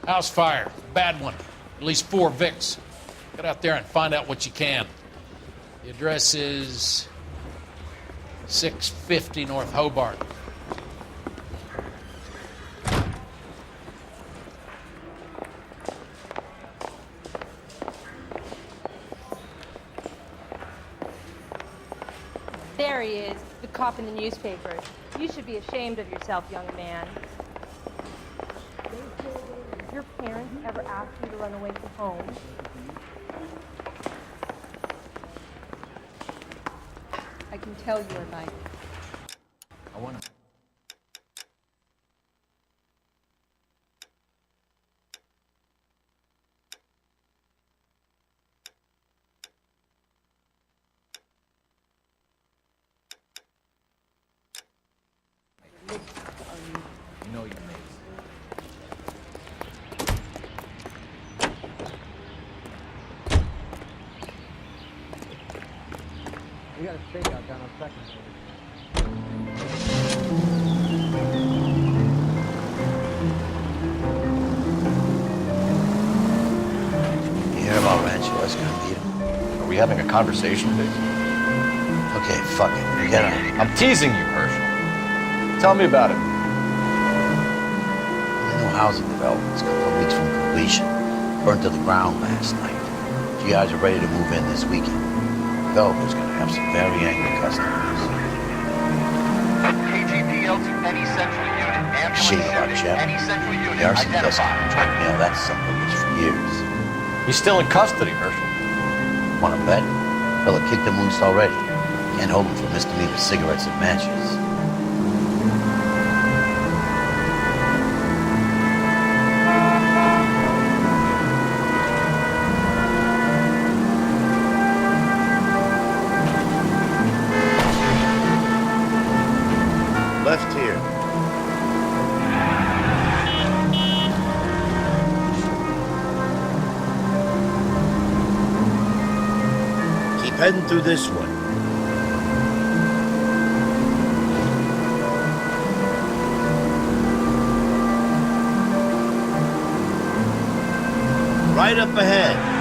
House fire. Bad one. At least 4 Vicks. Get out there and find out what you can. The address is 650 North Hobart. There he is, the cop in the newspaper. You should be ashamed of yourself, young man. Did your parents ever ask you to run away from home? I can tell you're like... I want to... You know you're amazing. We got a stakeout down on Second Street. You hear about Rancho Escondido? Are we having a conversation, Biggs? Okay, fuck it. Get on. I'm teasing you, Herschel. Tell me about it. The new housing development's a couple of weeks from completion. Burned to the ground last night. GIs are ready to move in this weekend. Developer's gonna have some very angry customers. KGPL to any central unit. Shit about Jeff. Any central unit. The arson customer tried to mail that son of a bitch for years. He's still in custody, Herschel. Wanna bet? Fella kicked him loose already. Can't hold him for misdemeanor cigarettes and matches. Left here. Keep heading through this way. Right up ahead.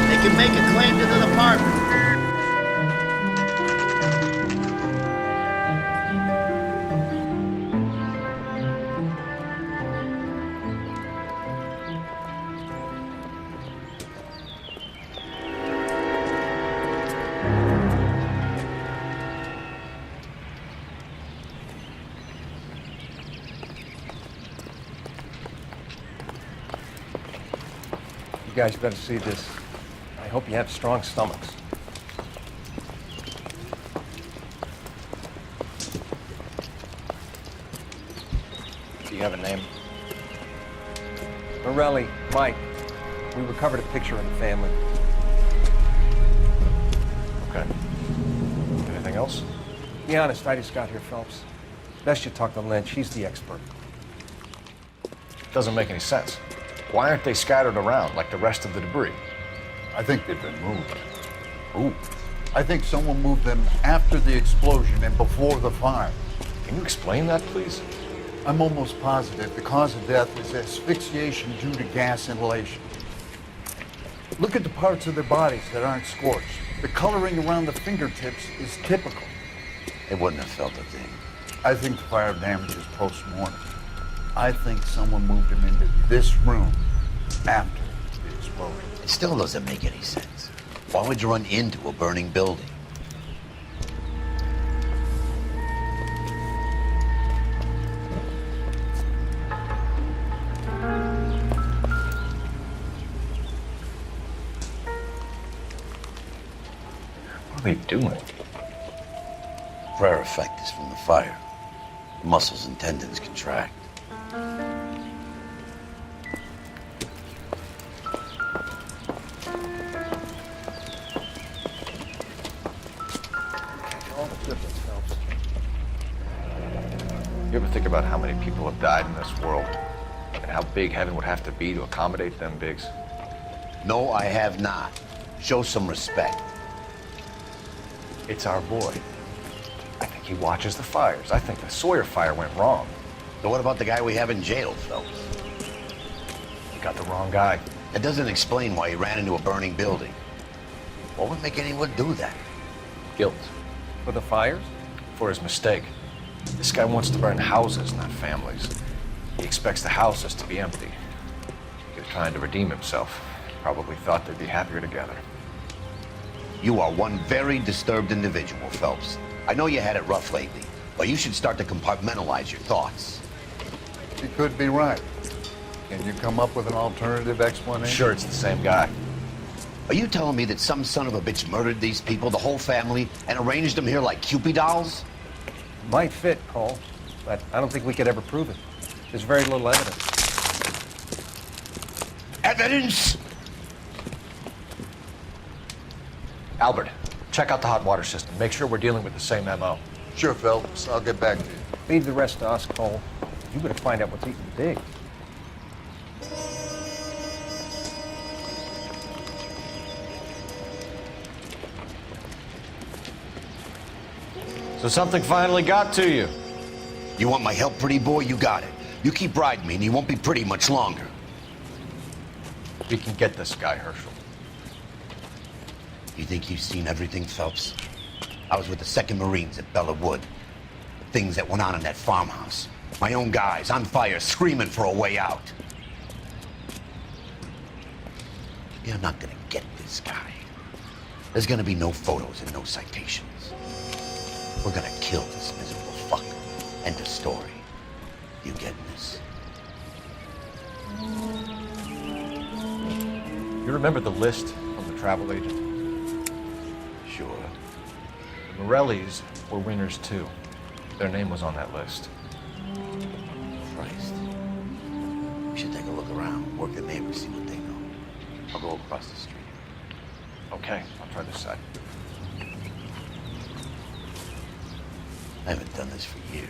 They can make a claim to the department. You guys better see this. I hope you have strong stomachs. Do you have a name? Morelli, Mike. We recovered a picture of the family. Okay. Anything else? Be honest, I just got here, Phelps. Best you talk to Lynch. He's the expert. Doesn't make any sense. Why aren't they scattered around like the rest of the debris? I think they've been moved. Ooh. I think someone moved them after the explosion and before the fire. Can you explain that, please? I'm almost positive the cause of death is asphyxiation due to gas inhalation. Look at the parts of their bodies that aren't scorched. The coloring around the fingertips is typical. They wouldn't have felt a thing. I think the fire damage is post-mortem. I think someone moved him into this room after the explosion. It still doesn't make any sense. Why would you run into a burning building? What are they doing? Rare effect is from the fire. Muscles and tendons contract. all the difference, Phelps. You ever think about how many people have died in this world? And how big heaven would have to be to accommodate them, Biggs? No, I have not. Show some respect. It's our boy. I think he watches the fires. I think the Sawyer fire went wrong. So what about the guy we have in jail, Phelps? You got the wrong guy. That doesn't explain why he ran into a burning building. What would make anyone do that? Guilt. For the fires? For his mistake. This guy wants to burn houses, not families. He expects the houses to be empty. He was trying to redeem himself. Probably thought they'd be happier together. You are one very disturbed individual, Phelps. I know you had it rough lately, but you should start to compartmentalize your thoughts. You could be right. Can you come up with an alternative explanation? Sure, it's the same guy. Are you telling me that some son of a bitch murdered these people, the whole family, and arranged them here like Cupid dolls? Might fit, Cole, but I don't think we could ever prove it. There's very little evidence. Evidence? Albert, check out the hot water system. Make sure we're dealing with the same MO. Sure, Phelps. I'll get back to you. Leave the rest to us, Cole. You better find out what's eating Big. So something finally got to you. You want my help, pretty boy? You got it. You keep riding me and you won't be pretty much longer. We can get this guy, Herschel. You think you've seen everything, Phelps? I was with the 2nd Marines at Bella Wood. The things that went on in that farmhouse. My own guys on fire, screaming for a way out. You're not gonna get this guy. There's gonna be no photos and no citations. We're gonna kill this miserable fuck. End of story. You getting this? You remember the list from the travel agent? Sure. The Morellis were winners too. Their name was on that list. Christ. We should take a look around, work the neighbors, see what they know. I'll go across the street. Okay, I'll try this side. I haven't done this for years.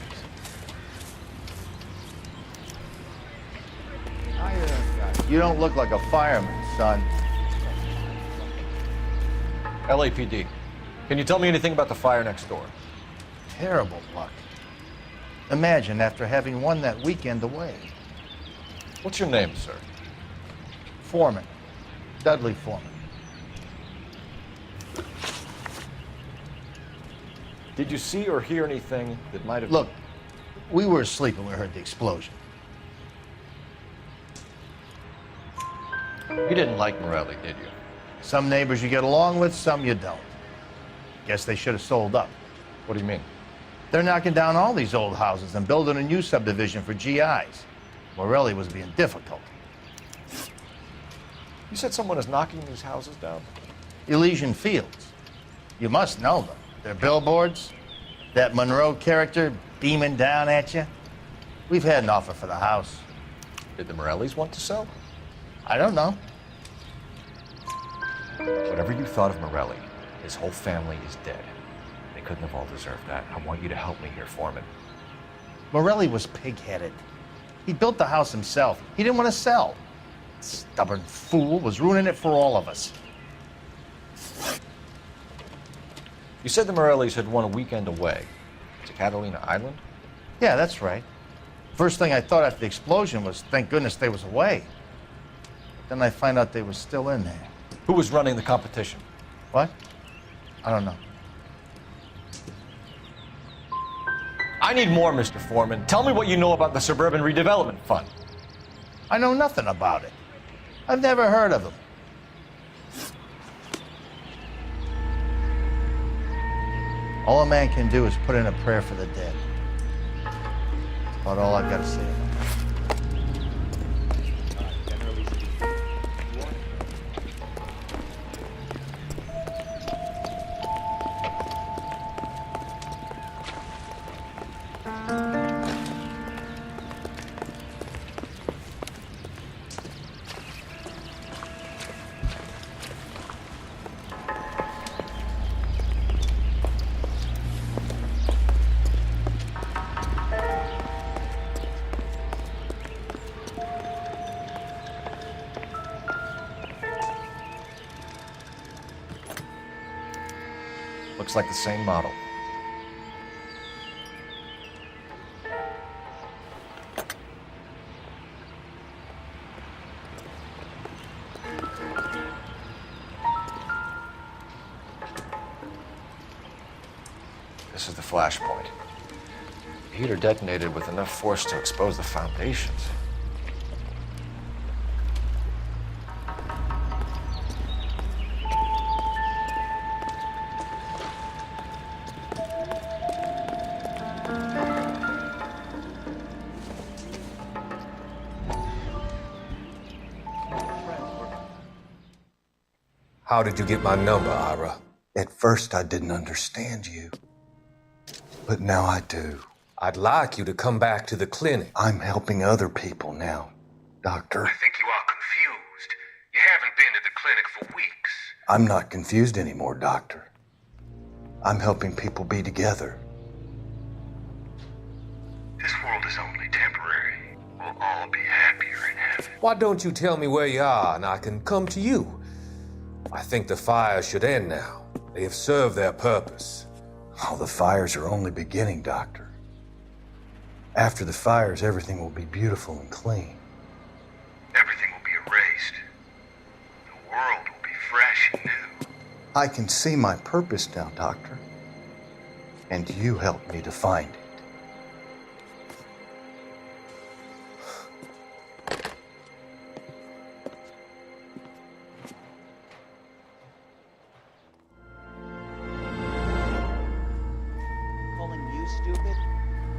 You don't look like a fireman, son. LAPD, can you tell me anything about the fire next door? Terrible luck. Imagine after having won that weekend away. What's your name, sir? Foreman. Dudley Foreman. Did you see or hear anything that might have... Look, we were asleep when we heard the explosion. You didn't like Morelli, did you? Some neighbors you get along with, some you don't. Guess they should have sold up. What do you mean? They're knocking down all these old houses and building a new subdivision for GIs. Morelli was being difficult. You said someone is knocking these houses down? Elysian Fields. You must know them. Their billboards, that Monroe character beaming down at you. We've had an offer for the house. Did the Morellis want to sell? I don't know. Whatever you thought of Morelli, his whole family is dead. They couldn't have all deserved that. I want you to help me here, Foreman. Morelli was pig-headed. He built the house himself. He didn't want to sell. Stubborn fool was ruining it for all of us. You said the Morellis had won a weekend away to Catalina Island? Yeah, that's right. First thing I thought after the explosion was, thank goodness they was away. Then I find out they were still in there. Who was running the competition? What? I don't know. I need more, Mr. Foreman. Tell me what you know about the Suburban Redevelopment Fund. I know nothing about it. I've never heard of them. All a man can do is put in a prayer for the dead. That's about all I've got to say about it. Looks like the same model. This is the flashpoint. The heater detonated with enough force to expose the foundations. How did you get my number, Ira? At first, I didn't understand you. But now I do. I'd like you to come back to the clinic. I'm helping other people now, Doctor. I think you are confused. You haven't been to the clinic for weeks. I'm not confused anymore, Doctor. I'm helping people be together. This world is only temporary. We'll all be happier in heaven. Why don't you tell me where you are and I can come to you? I think the fires should end now. They have served their purpose. Oh, the fires are only beginning, Doctor. After the fires, everything will be beautiful and clean. Everything will be erased. The world will be fresh and new. I can see my purpose now, Doctor. And you helped me to find it. Calling you stupid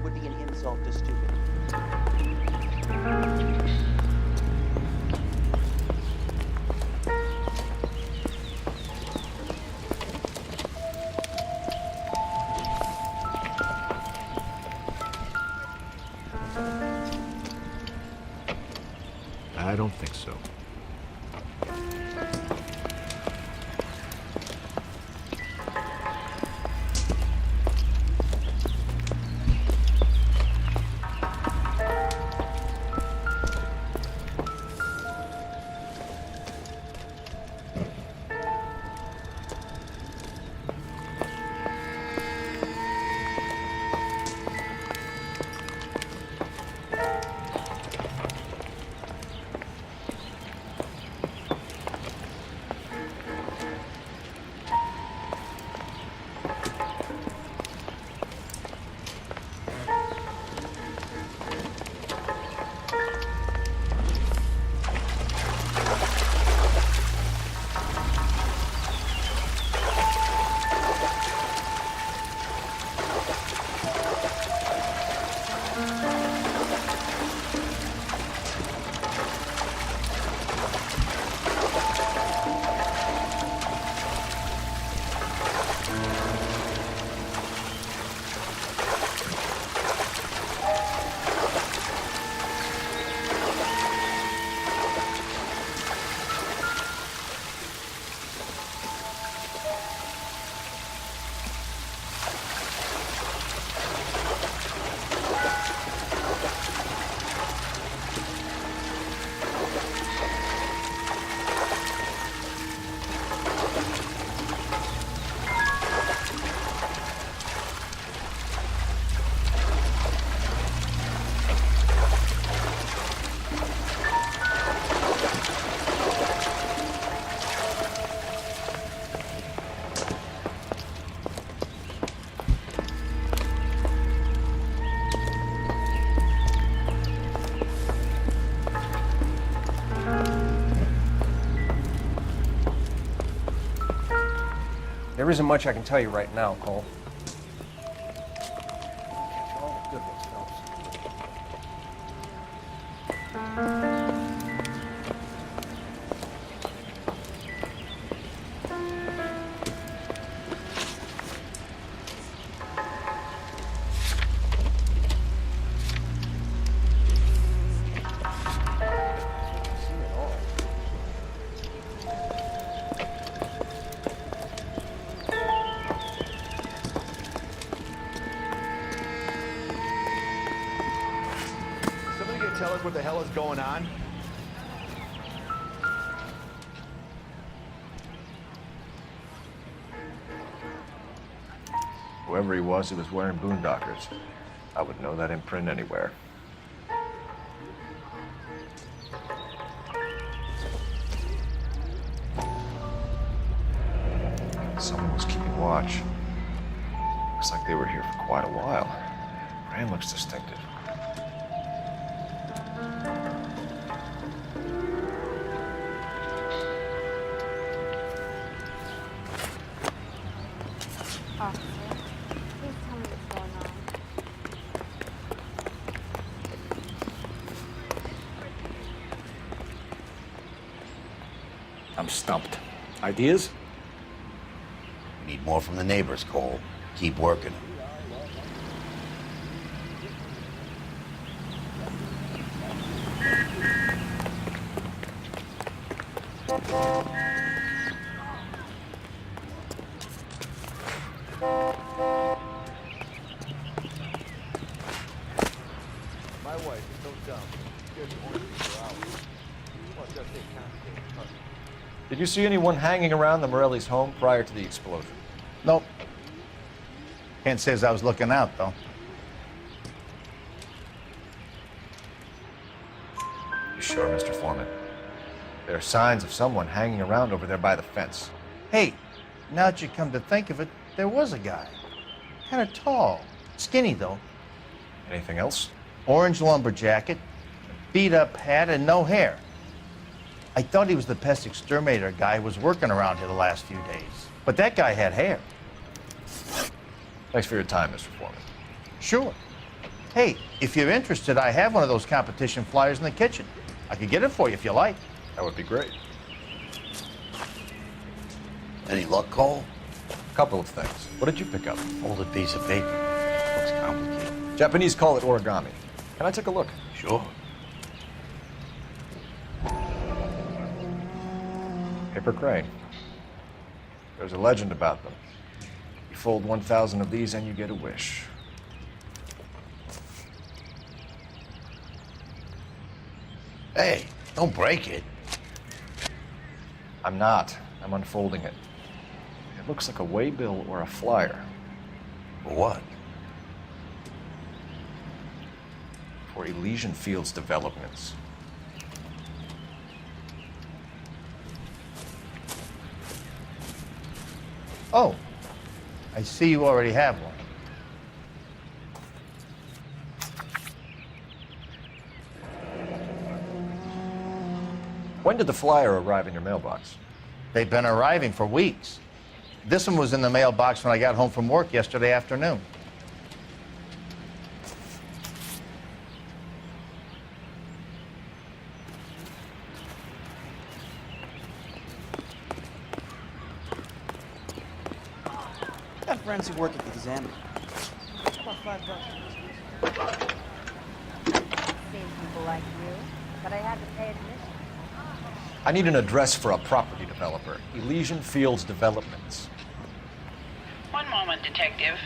would be an insult to stupid. I don't think so. There isn't much I can tell you right now, Cole. Catch all the good ones, fellas. Somebody gonna tell us what the hell is going on? Whoever he was wearing boondockers. I would know that imprint anywhere. Someone was keeping watch. Looks like they were here for quite a while. Brand looks distinctive. Officer, please tell me what's going on. I'm stumped. Ideas? We need more from the neighbors, Cole. Keep working. My wife is so dumb. Did you see anyone hanging around the Morelli's home prior to the explosion? Nope. Can't say as I was looking out, though. You sure, Mr. Foreman? There are signs of someone hanging around over there by the fence. Hey, now that you come to think of it, there was a guy. Kind of tall. Skinny, though. Anything else? Orange lumber jacket, beat-up hat, and no hair. I thought he was the pest exterminator guy who was working around here the last few days. But that guy had hair. Thanks for your time, Mr. Foreman. Sure. Hey, if you're interested, I have one of those competition flyers in the kitchen. I could get it for you if you like. That would be great. Any luck, Cole? A couple of things. What did you pick up? Folded piece of paper. Looks complicated. Japanese call it origami. Can I take a look? Sure. Paper crane. There's a legend about them. You fold 1,000 of these and you get a wish. Hey, don't break it. I'm not. I'm unfolding it. It looks like a waybill or a flyer. For what? For Elysian Fields developments. Oh, I see you already have one. When did the flyer arrive in your mailbox? They've been arriving for weeks. This one was in the mailbox when I got home from work yesterday afternoon. Got friends who work at the Examiner. About $5. Same people like you, but I had to pay admission. I need an address for a property developer. Elysian Fields Developments. One moment, Detective.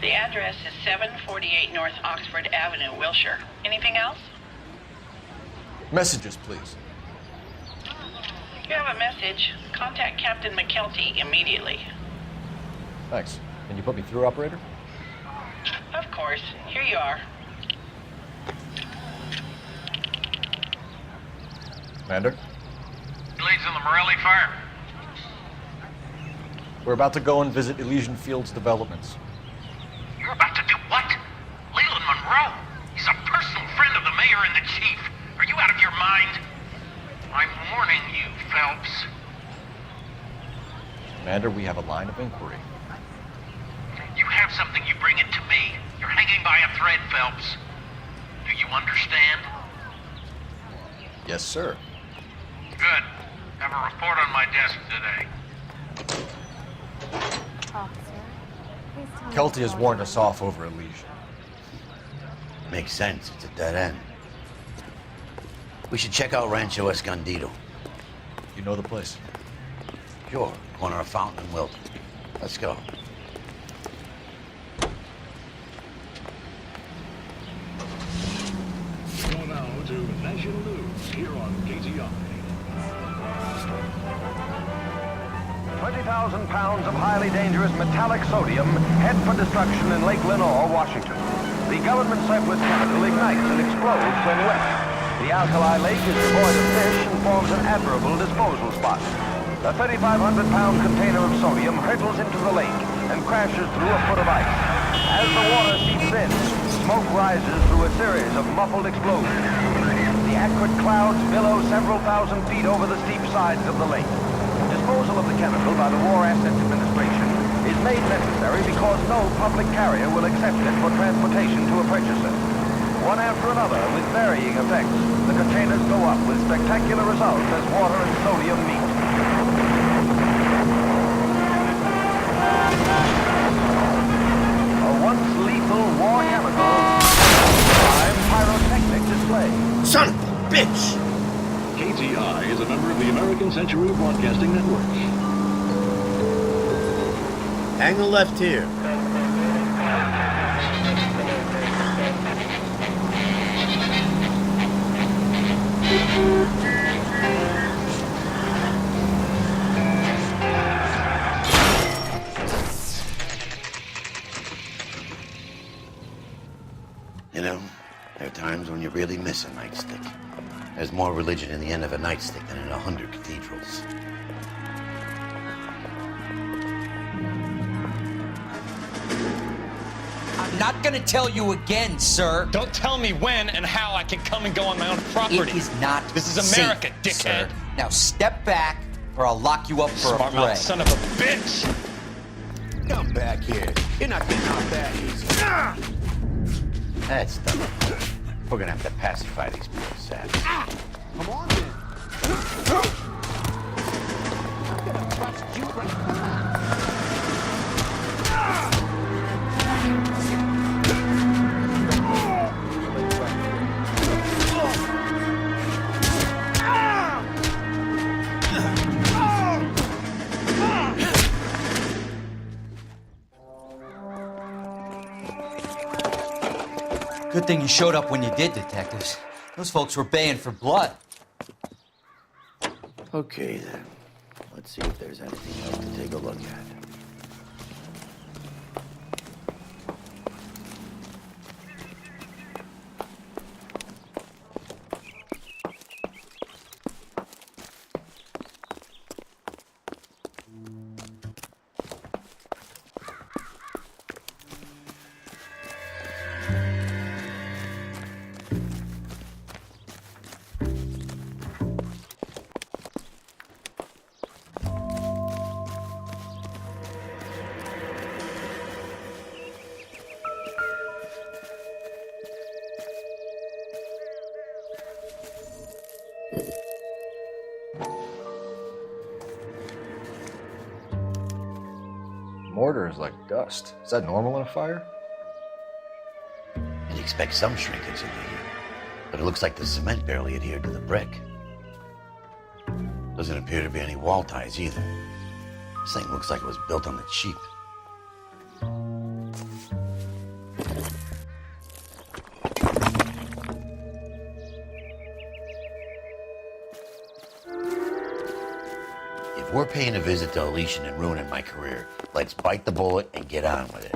The address is 748 North Oxford Avenue, Wilshire. Anything else? Messages, please. If you have a message, contact Captain McKelty immediately. Thanks. Can you put me through, operator? Of course. Here you are. Commander? He leads in the Morelli fire. We're about to go and visit Elysian Fields Developments. You're about to do what? Leland Monroe? He's a personal friend of the mayor and the chief. Are you out of your mind? I'm warning you, Phelps. Commander, we have a line of inquiry. You have something, you bring it to me. You're hanging by a thread, Phelps. Do you understand? Yes, sir. Good. Have a report on my desk today. Officer, please tell me Kelty what's has going warned on. us off over Elysian. Makes sense. It's a dead end. We should check out Rancho Escondido. You know the place? Sure. Corner of Fountain and Wilton. Let's go. Go now to National News here on KTI. 20,000 30,000 pounds of highly dangerous metallic sodium head for destruction in Lake Lenore, Washington. The government surplus chemical ignites and explodes when wet. The alkali lake is devoid of fish and forms an admirable disposal spot. The 3,500-pound container of sodium hurtles into the lake and crashes through a foot of ice. As the water seeps in, smoke rises through a series of muffled explosions. The acrid clouds billow several thousand feet over the steep sides of the lake. Disposal of the chemical by the War Assets Administration is made necessary because no public carrier will accept it for transportation to a purchaser. One after another, with varying effects, the containers go up with spectacular results as water and sodium meet. A once lethal war chemical, prime pyrotechnic display. Son of a bitch! KTI is a member of the American Century Broadcasting Network. Angle left here. You know, there are times when you really miss a nightstick. There's more religion in the end of a nightstick than in 100 cathedrals. I'm not gonna tell you again, sir. Don't tell me when and how I can come and go on my own property. It is not This is America, safe, dickhead. sir. Now step back, or I'll lock you up for Smart a fray. mouth son of a bitch! Come back here. You're not getting out that easy. That's done. We're gonna have to pacify these poor saps. Come on, then. I'm gonna trust you right. Good thing you showed up when you did, detectives. Those folks were baying for blood. Okay, then. Let's see if there's anything else to take a look at. Mortar is like dust. Is that normal in a fire? You'd expect some shrinkage in here, but it looks like the cement barely adhered to the brick. Doesn't appear to be any wall ties either. This thing looks like it was built on the cheap. If we're paying a visit to Elysian and ruining my career, let's bite the bullet and get on with it.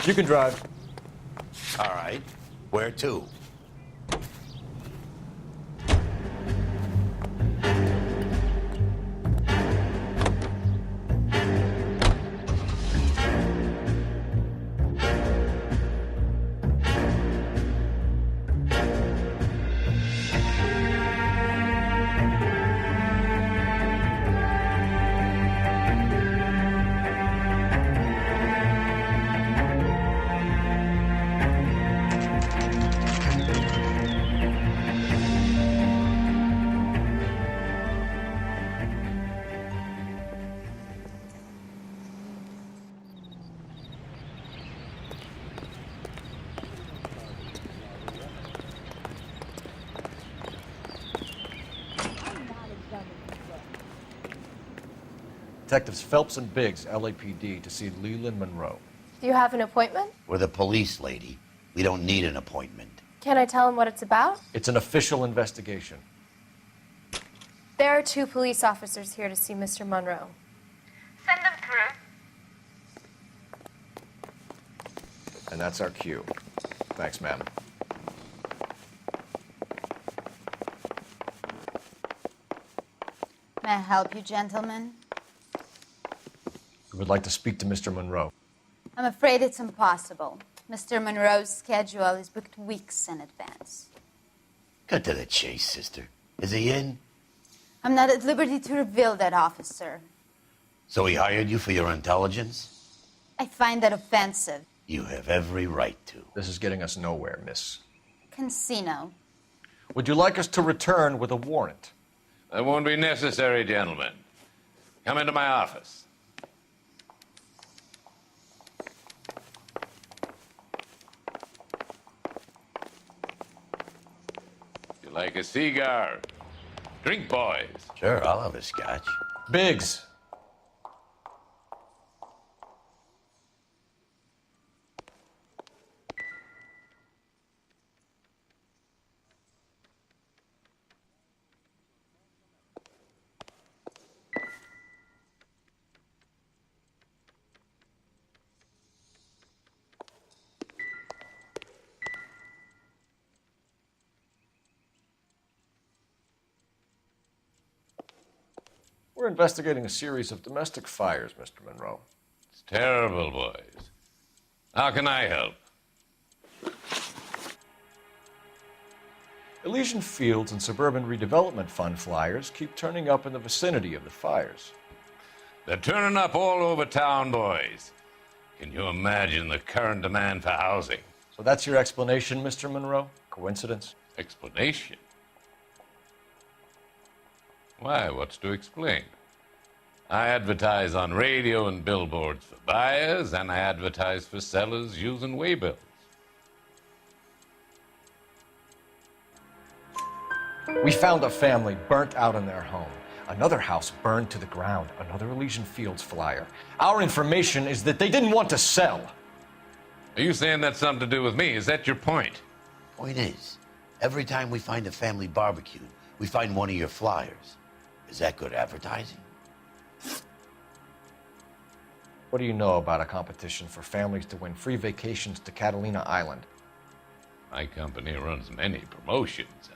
You can drive. All right. Where to? Detectives Phelps and Biggs, LAPD, to see Leland Monroe. Do you have an appointment? We're the police, lady. We don't need an appointment. Can I tell him what it's about? It's an official investigation. There are 2 police officers here to see Mr. Monroe. Send them through. And that's our cue. Thanks, ma'am. May I help you, gentlemen? We would like to speak to Mr. Monroe. I'm afraid it's impossible. Mr. Monroe's schedule is booked weeks in advance. Cut to the chase, sister. Is he in? I'm not at liberty to reveal that, officer. So he hired you for your intelligence? I find that offensive. You have every right to. This is getting us nowhere, miss. Casino. Would you like us to return with a warrant? That won't be necessary, gentlemen. Come into my office. You like a cigar? Drink, boys. Sure, I'll have a scotch. Biggs. We're investigating a series of domestic fires, Mr. Monroe. It's terrible, boys. How can I help? Elysian Fields and Suburban Redevelopment Fund flyers keep turning up in the vicinity of the fires. They're turning up all over town, boys. Can you imagine the current demand for housing? So that's your explanation, Mr. Monroe? Coincidence? Explanation? Why, what's to explain? I advertise on radio and billboards for buyers, and I advertise for sellers using waybills. We found a family burnt out in their home. Another house burned to the ground. Another Elysian Fields flyer. Our information is that they didn't want to sell. Are you saying that's something to do with me? Is that your point? Point is, every time we find a family barbecue, we find one of your flyers. Is that good advertising? What do you know about a competition for families to win free vacations to Catalina Island? My company runs many promotions.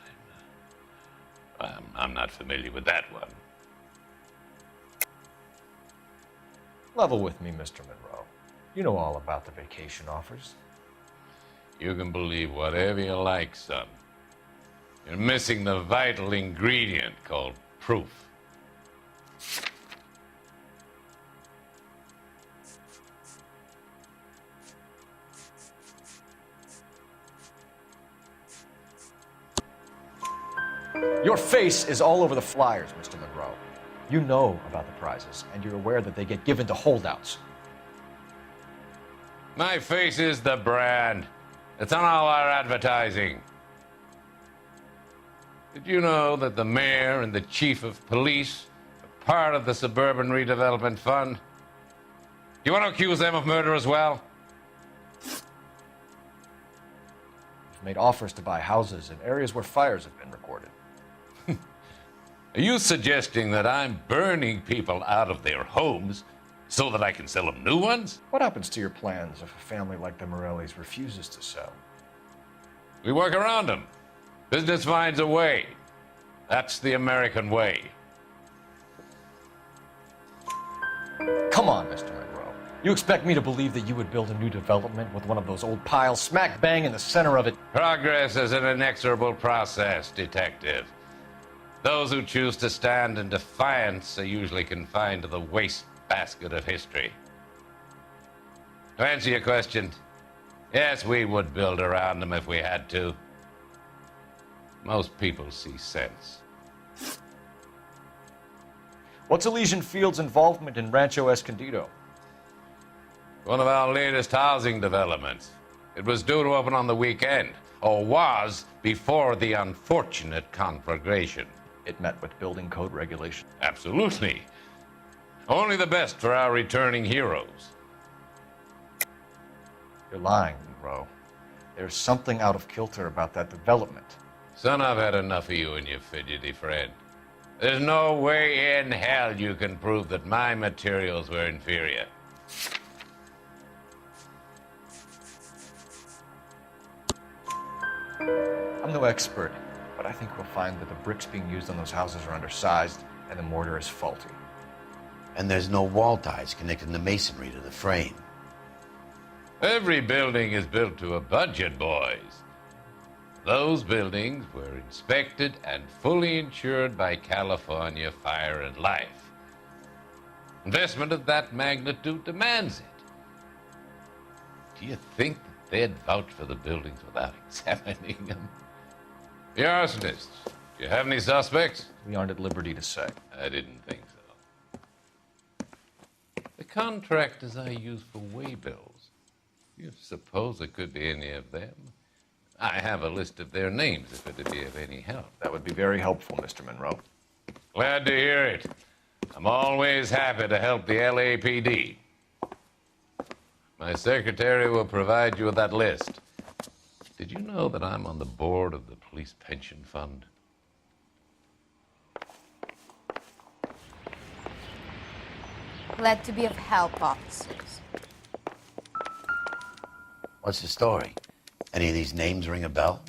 I'm not familiar with that one. Level with me, Mr. Monroe. You know all about the vacation offers. You can believe whatever you like, son. You're missing the vital ingredient called proof. Your face is all over the flyers, Mr. Monroe. You know about the prizes, and you're aware that they get given to holdouts. My face is the brand. It's on all our advertising. Did you know that the mayor and the chief of police are part of the Suburban Redevelopment Fund? Do you want to accuse them of murder as well? You've made offers to buy houses in areas where fires have been recorded. Are you suggesting that I'm burning people out of their homes so that I can sell them new ones? What happens to your plans if a family like the Morellis refuses to sell? We work around them. Business finds a way. That's the American way. Come on, Mr. Monroe. You expect me to believe that you would build a new development with one of those old piles smack bang in the center of it? Progress is an inexorable process, detective. Those who choose to stand in defiance are usually confined to the wastebasket of history. To answer your question, yes, we would build around them if we had to. Most people see sense. What's Elysian Fields' involvement in Rancho Escondido? One of our latest housing developments. It was due to open on the weekend, or was before the unfortunate conflagration. It met with building code regulation. Absolutely. Only the best for our returning heroes. You're lying, Monroe. There's something out of kilter about that development. Son, I've had enough of you and your fidgety friend. There's no way in hell you can prove that my materials were inferior. I'm no expert, but I think we'll find that the bricks being used on those houses are undersized and the mortar is faulty. And there's no wall ties connecting the masonry to the frame. Every building is built to a budget, boys. Those buildings were inspected and fully insured by California Fire and Life. Investment of that magnitude demands it. Do you think that they'd vouch for the buildings without examining them? The arsonists, do you have any suspects? We aren't at liberty to say. I didn't think so. The contractors I use for waybills, you suppose it could be any of them? I have a list of their names if it'd be of any help. That would be very helpful, Mr. Monroe. Glad to hear it. I'm always happy to help the LAPD. My secretary will provide you with that list. Did you know that I'm on the board of the police pension fund? Glad to be of help, officers. What's the story? Any of these names ring a bell?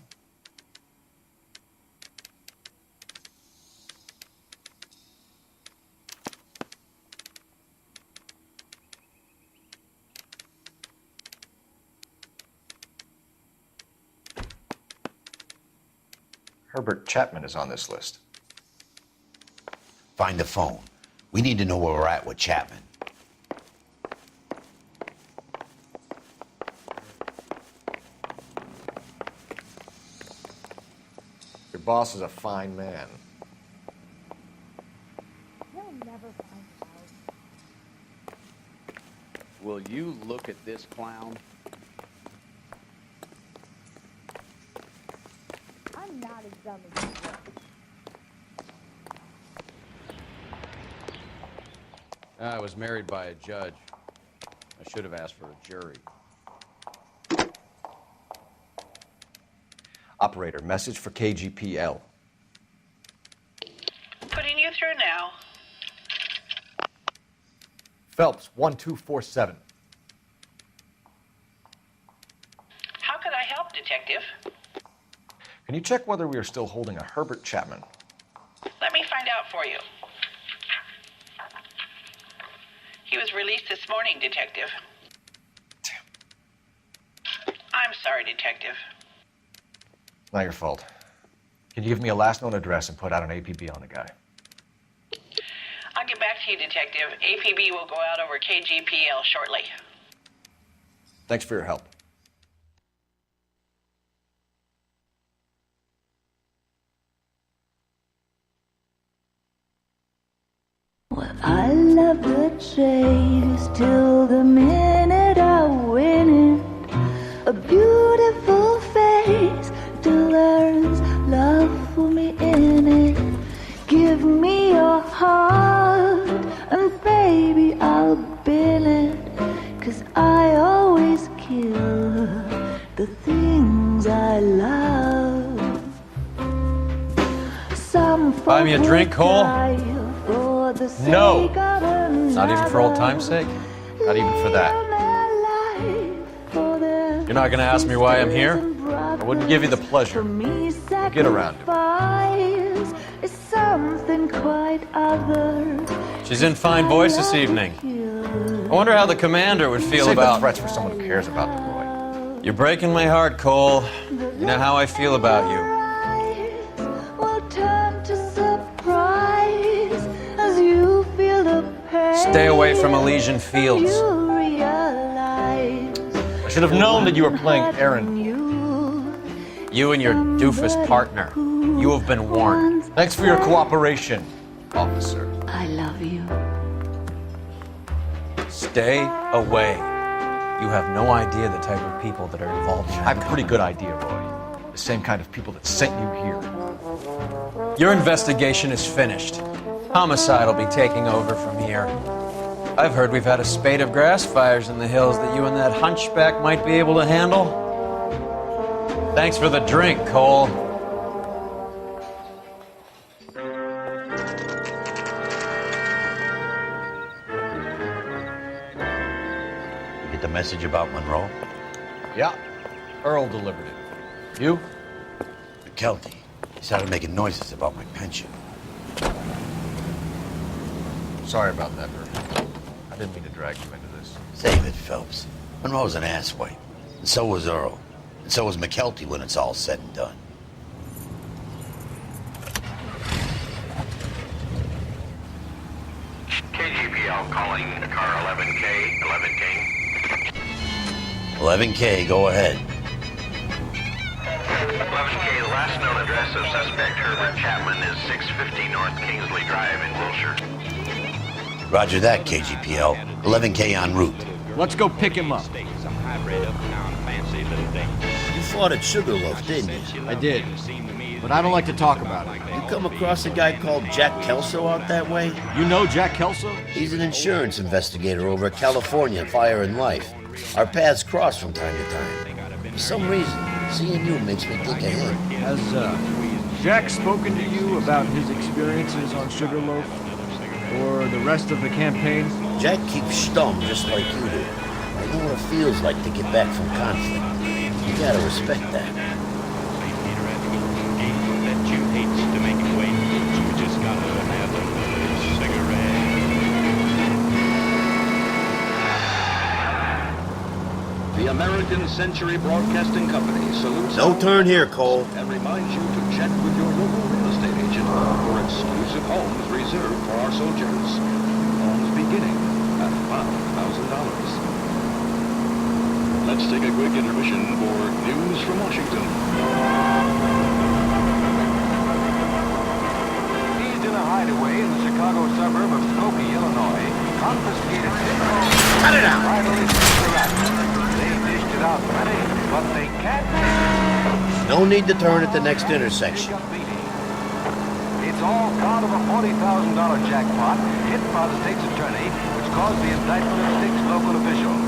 Herbert Chapman is on this list. Find the phone. We need to know where we're at with Chapman. Your boss is a fine man. He'll never find out. Will you look at this clown? I'm not as dumb as you think. I was married by a judge. I should have asked for a jury. Operator, message for KGPL. Putting you through now. Phelps, 1247. How could I help, Detective? Can you check whether we are still holding a Herbert Chapman? Let me find out for you. He was released this morning, Detective. Damn. I'm sorry, Detective. Not your fault. Can you give me a last known address and put out an APB on the guy? I'll get back to you, Detective. APB will go out over KGPL shortly. Thanks for your help. I love the chase till the minute I win it. A beautiful face delivers love for me in it. Give me your heart and baby I'll bill it. 'Cause I always kill the things I love. Some Buy me a drink, Cole? No! Not even for old time's sake? Not even for that. You're not gonna ask me why I'm here? I wouldn't give you the pleasure. Get around him. Is something quite other. She's in fine voice this evening. I wonder how the commander would feel Save the about... threats for someone who cares about the boy. You're breaking my heart, Cole. You know how I feel about you. Will turn to surprise as you feel the pain. Stay away from Elysian Fields. You realize I should have known that you were playing Aaron. You and your doofus partner. You have been warned. Thanks for your cooperation, officer. I love you. Stay away. You have no idea the type of people that are involved in that. I have a pretty good idea, Roy. The same kind of people that sent you here. Your investigation is finished. Homicide will be taking over from here. I've heard we've had a spate of grass fires in the hills that you and that hunchback might be able to handle. Thanks for the drink, Cole. You get the message about Monroe? Yeah. Earl delivered it. You? McKelty. He started making noises about my pension. Sorry about that, Bert. I didn't mean to drag you into this. Save it, Phelps. Monroe's an asswipe. And so was Earl. And so was McKelty when it's all said and done. KGPL calling car 11K, 11K. 11K, go ahead. 11K, the last known address of suspect Herbert Chapman is 650 North Kingsley Drive in Wilshire. Roger that, KGPL. 11K en route. Let's go pick him up. You fought at Sugarloaf, didn't you? I did. But I don't like to talk about it. You come across a guy called Jack Kelso out that way? You know Jack Kelso? He's an insurance investigator over at California Fire and Life. Our paths cross from time to time. For some reason, seeing you makes me think of him. Has Jack spoken to you about his experiences on Sugarloaf? Or the rest of the campaign? Jack keeps stum just like you do. I know what it feels like to get back from conflict. You gotta respect that. The American Century Broadcasting Company salutes... No turn here, Cole. ...and reminds you to check with your local real estate agent for exclusive homes reserved for our soldiers. Homes beginning at $5,000. Let's take a quick intermission for news from Washington. Seized in a hideaway in the Chicago suburb of Skokie, Illinois, confiscated Cut it out! They dished it out plenty, but they can't take it. No need to turn at the next intersection. It's all part of a $40,000 jackpot hit by the state's attorney, which caused the indictment of 6 local officials.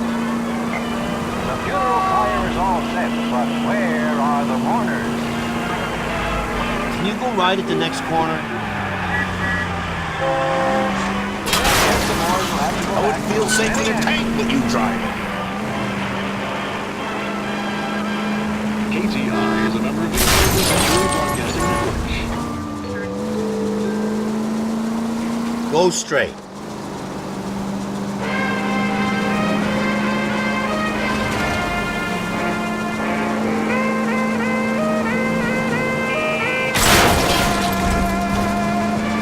The funeral pyre is all set, but where are the mourners? Can you go right at the next corner? I wouldn't feel safe in a tank with you driving. KTI is a member of the American Century Broadcasting Network. Go straight.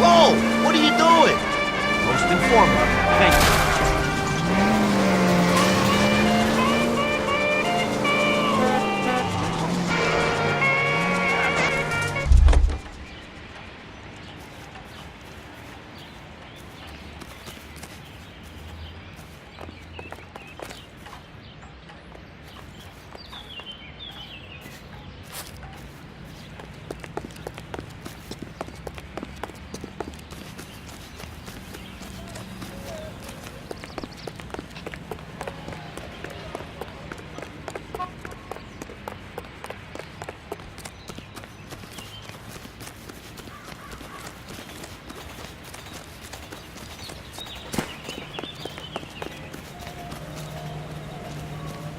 Whoa! What are you doing? Most informative. Thank you.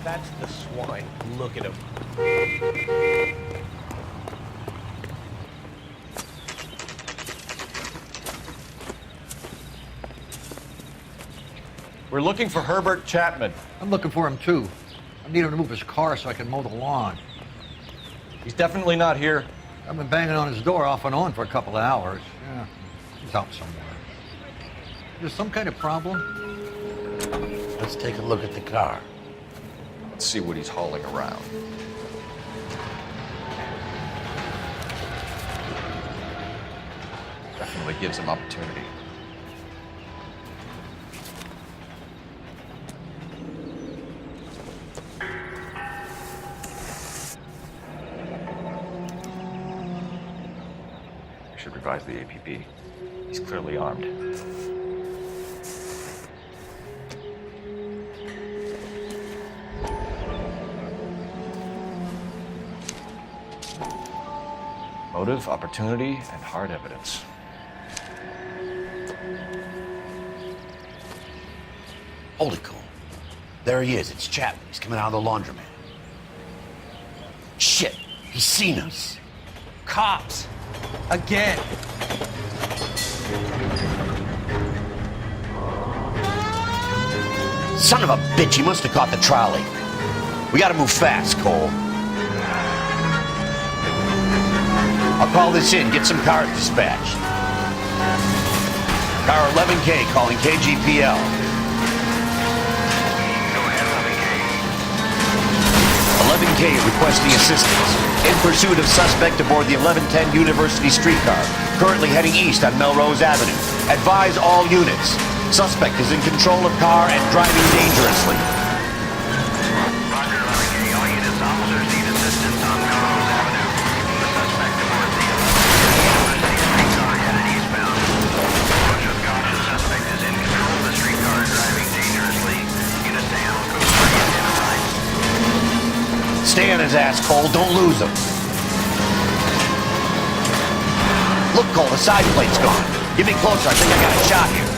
That's the swine. Look at him. We're looking for Herbert Chapman. I'm looking for him, too. I need him to move his car so I can mow the lawn. He's definitely not here. I've been banging on his door off and on for a couple of hours. Yeah, he's out somewhere. There's some kind of problem? Let's take a look at the car. Let's see what he's hauling around. Definitely gives him opportunity. I should revise the APP. He's clearly armed. Motive, opportunity, and hard evidence. Hold it, Cole. There he is. It's Chapman. He's coming out of the laundromat. Shit! He's seen us. Cops! Again! Son of a bitch, he must have caught the trolley. We gotta move fast, Cole. I'll call this in, get some cars dispatched. Car 11K calling KGPL. 11K requesting assistance. In pursuit of suspect aboard the 1110 University streetcar, currently heading east on Melrose Avenue. Advise all units. Suspect is in control of car and driving dangerously. Roger, 11K. All units, officers need assistance on Melrose Avenue. The suspect aboard the 1110 University streetcar headed eastbound. Approach with caution. Suspect is in control of the streetcar and driving dangerously. Units to handle code 3 identified. Stay on his ass, Cole. Don't lose him. Look, Cole, the side plate's gone. Get me closer. I think I got a shot here.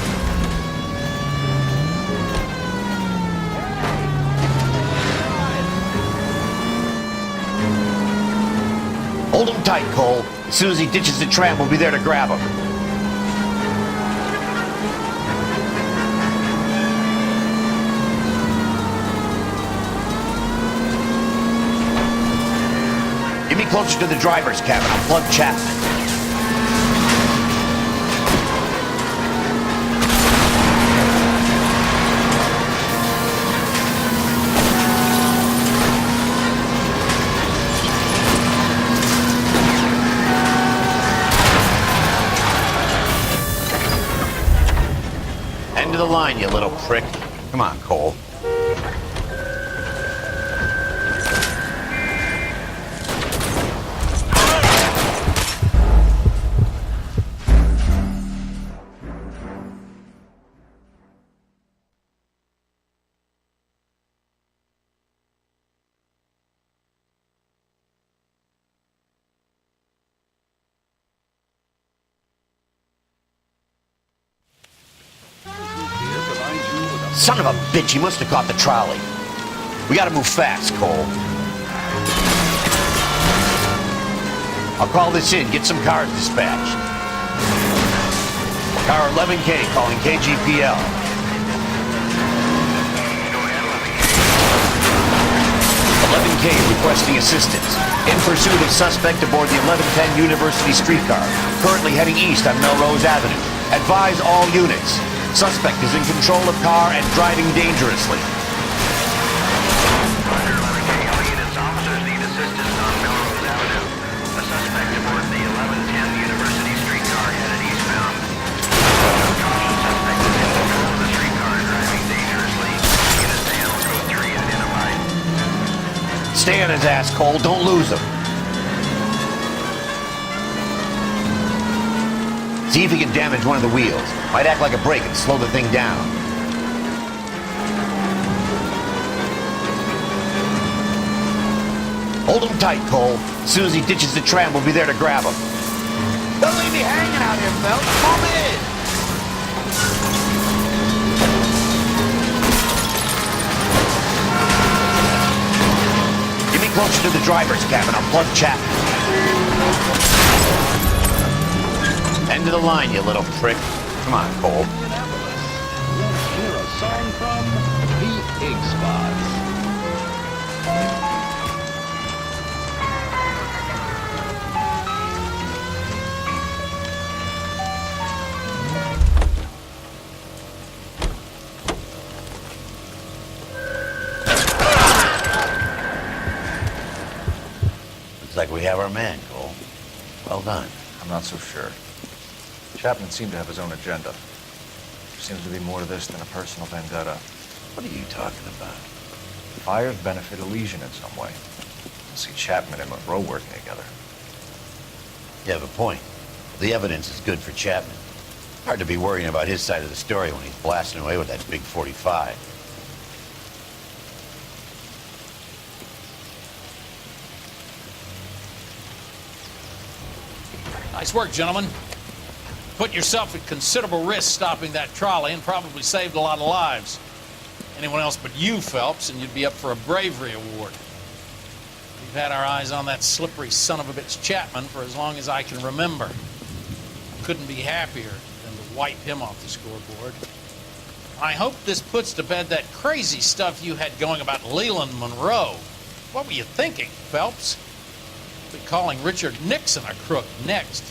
Hold him tight, Cole. As soon as he ditches the tram, we'll be there to grab him. Get me closer to the driver's cabin. I'll plug Chapman. End of the line, you little prick. Come on, Cole. Son of a bitch, he must have caught the trolley. We gotta move fast, Cole. I'll call this in, get some cars dispatched. Car 11K calling KGPL. 11K requesting assistance. In pursuit of suspect aboard the 1110 University streetcar, currently heading east on Melrose Avenue. Advise all units. Suspect is in control of car and driving dangerously. Roger, 11K. All units, officers need assistance on Melrose Avenue. A suspect aboard the 1110 University streetcar headed eastbound. Caution, suspect is in control of the streetcar and driving dangerously. Units to handle code 3 identified. Stay on his ass, Cole. Don't lose him. See if he can damage one of the wheels. Might act like a brake and slow the thing down. Hold him tight, Cole. As soon as he ditches the tram, we'll be there to grab him. Don't leave me hanging out here, Phelps. Come in! Get me closer to the driver's cabin. I'll plug Chapman. End of the line, you little prick. Come on, Cole. Hear a song from the Ig Spots. Looks like we have our man, Cole. Well done. I'm not so sure. Chapman seemed to have his own agenda. There seems to be more to this than a personal vendetta. What are you talking about? Fires benefit Elysian in some way. I see Chapman and Monroe working together. You have a point. The evidence is good for Chapman. Hard to be worrying about his side of the story when he's blasting away with that big 45. Nice work, gentlemen. Put yourself at considerable risk stopping that trolley and probably saved a lot of lives. Anyone else but you, Phelps, and you'd be up for a bravery award. We've had our eyes on that slippery son of a bitch Chapman for as long as I can remember. I couldn't be happier than to wipe him off the scoreboard. I hope this puts to bed that crazy stuff you had going about Leland Monroe. What were you thinking, Phelps? We'll be calling Richard Nixon a crook next.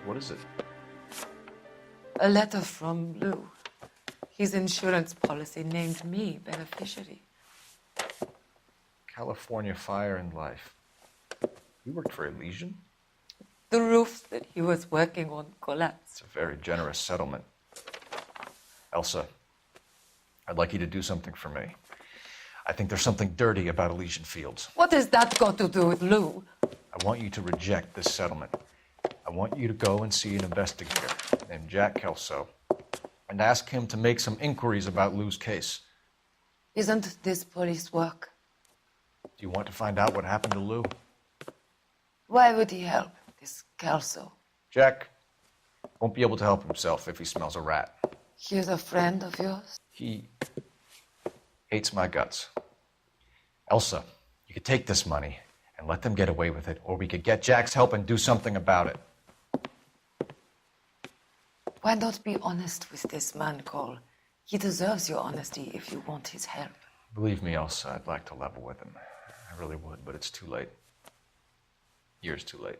What is it? A letter from Lou. His insurance policy named me beneficiary. California Fire and Life. You worked for Elysian? The roof that he was working on collapsed. It's a very generous settlement. Elsa, I'd like you to do something for me. I think there's something dirty about Elysian Fields. What has that got to do with Lou? I want you to reject this settlement. I want you to go and see an investigator named Jack Kelso and ask him to make some inquiries about Lou's case. Isn't this police work? Do you want to find out what happened to Lou? Why would he help, this Kelso? Jack won't be able to help himself if he smells a rat. He's a friend of yours? He hates my guts. Elsa, you could take this money and let them get away with it, or we could get Jack's help and do something about it. Why not be honest with this man, Cole? He deserves your honesty if you want his help. Believe me, Elsa, I'd like to level with him. I really would, but it's too late. Years too late.